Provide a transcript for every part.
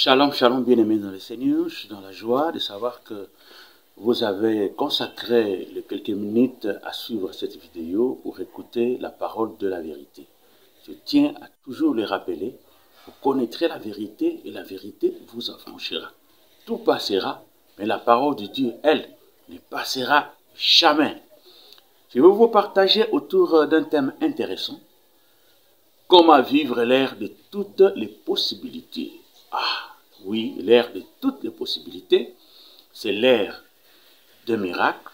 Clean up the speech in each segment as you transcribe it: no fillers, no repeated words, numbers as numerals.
Shalom, shalom, bien-aimés dans le Seigneur. Je suis dans la joie de savoir que vous avez consacré les quelques minutes à suivre cette vidéo pour écouter la parole de la vérité. Je tiens à toujours le rappeler, vous connaîtrez la vérité et la vérité vous affranchira. Tout passera, mais la parole de Dieu, elle, ne passera jamais. Je vais vous partager autour d'un thème intéressant. Comment vivre l'ère de toutes les possibilités. Ah, oui, l'ère de toutes les possibilités, c'est l'ère de miracles,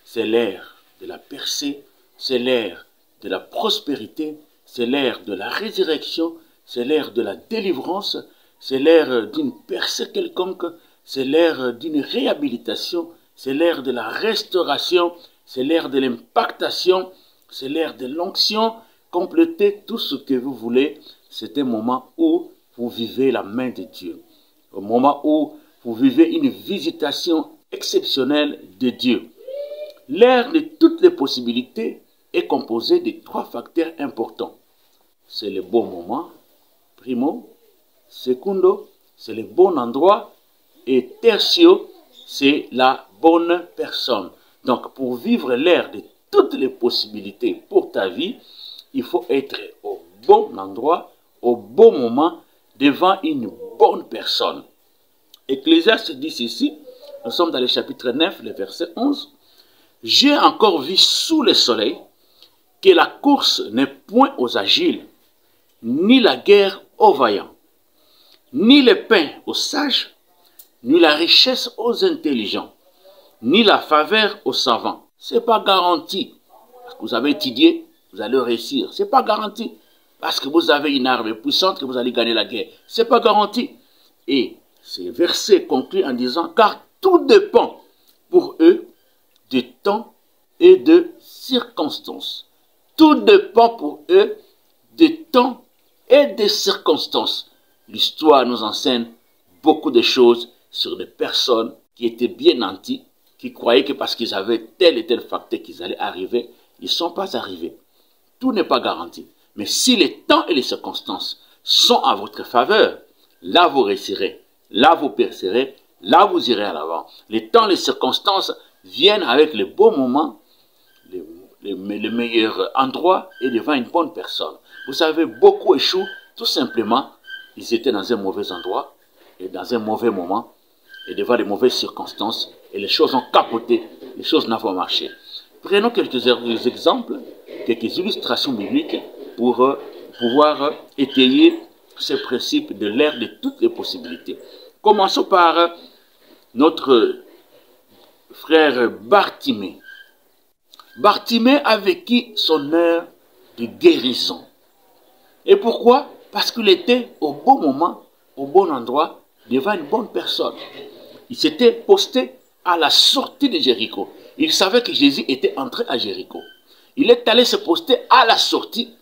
c'est l'ère de la percée, c'est l'ère de la prospérité, c'est l'ère de la résurrection, c'est l'ère de la délivrance, c'est l'ère d'une percée quelconque, c'est l'ère d'une réhabilitation, c'est l'ère de la restauration, c'est l'ère de l'impactation, c'est l'ère de l'onction. Complétez tout ce que vous voulez. C'est un moment où vous vivez la main de Dieu. Au moment où vous vivez une visitation exceptionnelle de Dieu. L'ère de toutes les possibilités est composée de trois facteurs importants. C'est le bon moment, primo. Secundo, c'est le bon endroit. Et tertio, c'est la bonne personne. Donc, pour vivre l'ère de toutes les possibilités pour ta vie, il faut être au bon endroit, au bon moment, devant une bonne personne. Ecclésiaste dit ceci, nous sommes dans le chapitre 9, le verset 11. « J'ai encore vu sous le soleil que la course n'est point aux agiles, ni la guerre aux vaillants, ni le pain aux sages, ni la richesse aux intelligents, ni la faveur aux savants. » Ce n'est pas garanti. Parce que vous avez étudié, vous allez réussir. Ce n'est pas garanti. Parce que vous avez une arme puissante que vous allez gagner la guerre. Ce n'est pas garanti. Et ce verset conclut en disant, car tout dépend pour eux du temps et de circonstances. Tout dépend pour eux du temps et des circonstances. L'histoire nous enseigne beaucoup de choses sur des personnes qui étaient bien nantis, qui croyaient que parce qu'ils avaient tel et tel facteur qu'ils allaient arriver, ils ne sont pas arrivés. Tout n'est pas garanti. Mais si les temps et les circonstances sont à votre faveur, là vous réussirez, là vous percerez, là vous irez à l'avant. Les temps, les circonstances viennent avec le bon moment, le meilleur endroit et devant une bonne personne. Vous savez, beaucoup échouent tout simplement, ils étaient dans un mauvais endroit et dans un mauvais moment et devant de mauvaises circonstances et les choses ont capoté, les choses n'ont pas marché. Prenons quelques exemples, quelques illustrations bibliques pour pouvoir étayer ce principe de l'ère de toutes les possibilités. Commençons par notre frère Bartimée. Bartimée a vécu son heure de guérison. Et pourquoi? Parce qu'il était au bon moment, au bon endroit, devant une bonne personne. Il s'était posté à la sortie de Jéricho. Il savait que Jésus était entré à Jéricho. Il est allé se poster à la sortie,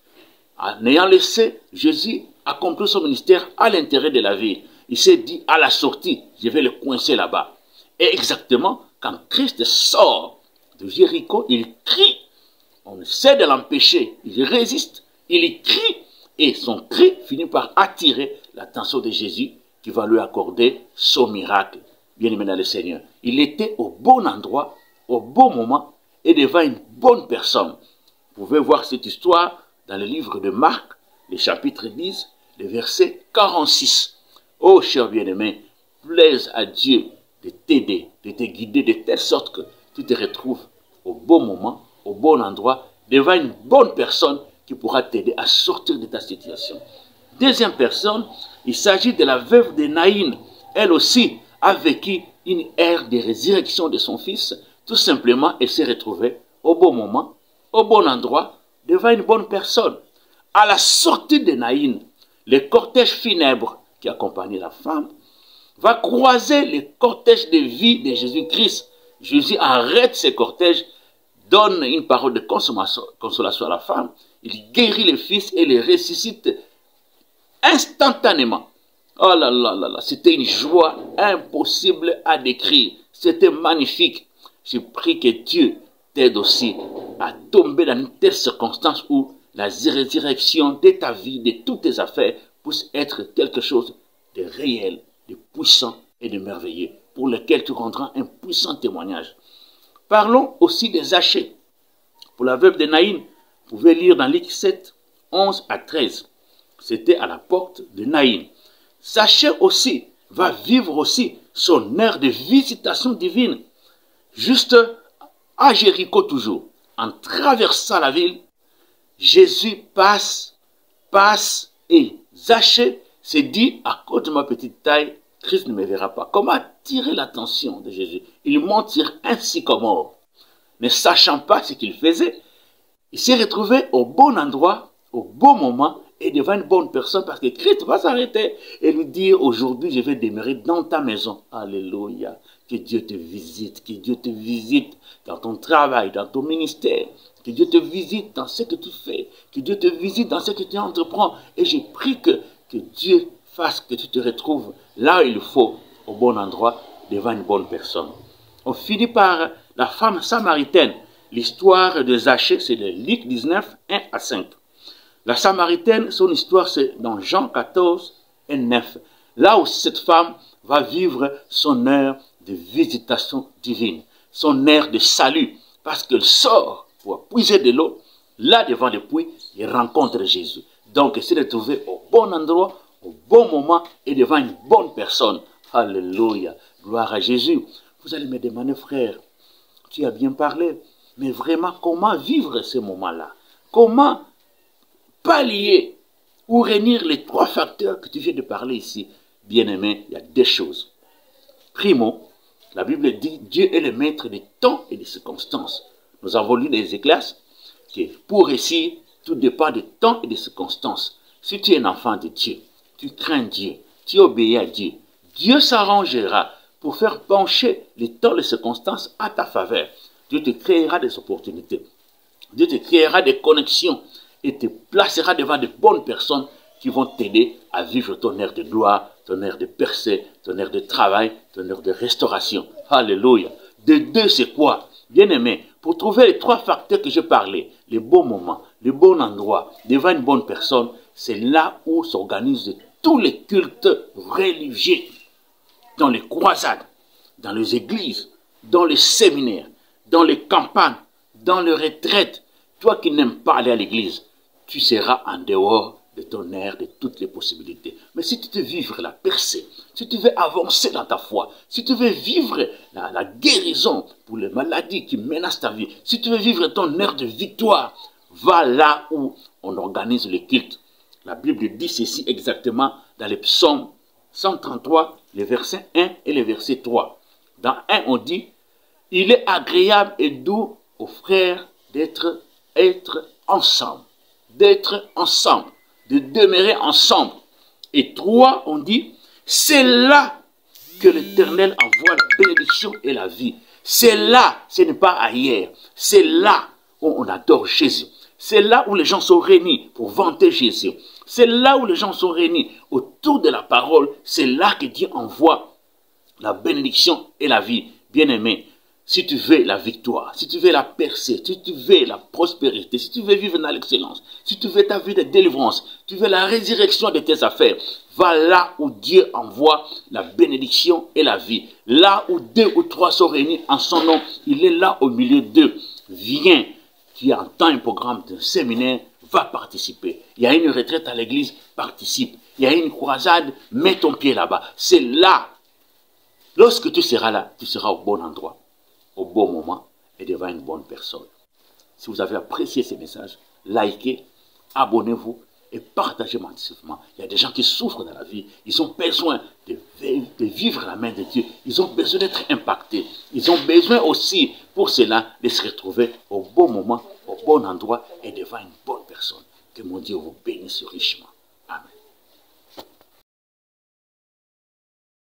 en ayant laissé Jésus accomplir son ministère à l'intérieur de la ville. Il s'est dit, à la sortie, je vais le coincer là-bas. Et exactement, quand Christ sort de Jéricho, il crie. On essaie de l'empêcher. Il résiste, il crie. Et son cri finit par attirer l'attention de Jésus qui va lui accorder son miracle. Bien-aimé dans le Seigneur. Il était au bon endroit, au bon moment et devant une bonne personne. Vous pouvez voir cette histoire dans le livre de Marc, le chapitre 10, le verset 46. Oh, cher bien-aimé, plaise à Dieu de t'aider, de te guider de telle sorte que tu te retrouves au bon moment, au bon endroit, devant une bonne personne qui pourra t'aider à sortir de ta situation. Deuxième personne, il s'agit de la veuve de Naïn. Elle aussi a vécu une ère de résurrection de son fils. Tout simplement, elle s'est retrouvée au bon moment, au bon endroit, devant une bonne personne. À la sortie de Naïn, le cortège funèbre qui accompagnait la femme va croiser le cortège de vie de Jésus-Christ. Jésus arrête ce cortège, donne une parole de consolation à la femme. Il guérit le fils et le ressuscite instantanément. Oh là là là là, c'était une joie impossible à décrire. C'était magnifique. Je prie que Dieu t'aide aussi à tomber dans une telle circonstance où la résurrection de ta vie, de toutes tes affaires, puisse être quelque chose de réel, de puissant et de merveilleux, pour lesquels tu rendras un puissant témoignage. Parlons aussi des Zachée. Pour la veuve de Naïn, vous pouvez lire dans Luc 7, 11 à 13. C'était à la porte de Naïn. Zachée aussi va vivre aussi son heure de visitation divine. Juste à Jéricho toujours, en traversant la ville, Jésus passe et Zachée s'est dit, à cause de ma petite taille, Christ ne me verra pas. Comment attirer l'attention de Jésus? Il monte sur un sycomore. Ne sachant pas ce qu'il faisait, il s'est retrouvé au bon endroit, au bon moment et devant une bonne personne parce que Christ va s'arrêter et lui dire, aujourd'hui je vais demeurer dans ta maison. Alléluia. Que Dieu te visite, que Dieu te visite dans ton travail, dans ton ministère. Que Dieu te visite dans ce que tu fais. Que Dieu te visite dans ce que tu entreprends. Et je prie que Dieu fasse que tu te retrouves là où il faut, au bon endroit, devant une bonne personne. On finit par la femme samaritaine. L'histoire de Zachée, c'est de Luc 19, 1 à 5. La samaritaine, son histoire, c'est dans Jean 14 et 9. Là où cette femme va vivre son heure de visitation divine, son heure de salut, parce qu'elle sort pour puiser de l'eau, là devant le puits, il rencontre Jésus. Donc, elle s'est retrouvée au bon endroit, au bon moment et devant une bonne personne. Alléluia, gloire à Jésus. Vous allez me demander, frère, tu as bien parlé, mais vraiment, comment vivre ces moments-là? Comment pallier ou réunir les trois facteurs que tu viens de parler ici? Bien-aimé, il y a deux choses. Primo, la Bible dit, Dieu est le maître des temps et des circonstances. Nous avons lu les Éclats, que pour réussir, tout dépend des temps et des circonstances. Si tu es un enfant de Dieu, tu crains Dieu, tu obéis à Dieu, Dieu s'arrangera pour faire pencher les temps et les circonstances à ta faveur. Dieu te créera des opportunités. Dieu te créera des connexions et te placera devant de bonnes personnes qui vont t'aider à vivre ton ère de gloire, ton ère de percée, ton ère de travail, ton ère de restauration. Alléluia. De deux, c'est quoi? Bien-aimé, pour trouver les trois facteurs que je parlais, les bons moments, le bon endroit, devant une bonne personne, c'est là où s'organisent tous les cultes religieux. Dans les croisades, dans les églises, dans les séminaires, dans les campagnes, dans les retraites. Toi qui n'aimes pas aller à l'église, tu seras en dehors de ton air, de toutes les possibilités. Mais si tu veux vivre la percée, si tu veux avancer dans ta foi, si tu veux vivre la guérison pour les maladies qui menacent ta vie, si tu veux vivre ton air de victoire, va là où on organise le culte. La Bible dit ceci exactement dans les psaumes 133, les versets 1 et les versets 3. Dans 1, on dit, il est agréable et doux aux frères d'être ensemble, de demeurer ensemble. Et 3, on dit, c'est là que l'Éternel envoie la bénédiction et la vie. C'est là, ce n'est pas ailleurs. C'est là où on adore Jésus. C'est là où les gens sont réunis pour vanter Jésus. C'est là où les gens sont réunis autour de la parole. C'est là que Dieu envoie la bénédiction et la vie. Bien-aimé, si tu veux la victoire, si tu veux la percée, si tu veux la prospérité, si tu veux vivre dans l'excellence, si tu veux ta vie de délivrance, tu veux la résurrection de tes affaires, va là où Dieu envoie la bénédiction et la vie. Là où 2 ou 3 sont réunis en son nom, il est là au milieu d'eux. Viens, tu entends un programme de séminaire, va participer. Il y a une retraite à l'église, participe. Il y a une croisade, mets ton pied là-bas. C'est là. Lorsque tu seras là, tu seras au bon endroit, au bon moment et devant une bonne personne. Si vous avez apprécié ces messages, likez, abonnez-vous et partagez massivement. Il y a des gens qui souffrent dans la vie. Ils ont besoin de vivre la main de Dieu. Ils ont besoin d'être impactés. Ils ont besoin aussi, pour cela, de se retrouver au bon moment, au bon endroit et devant une bonne personne. Que mon Dieu vous bénisse richement.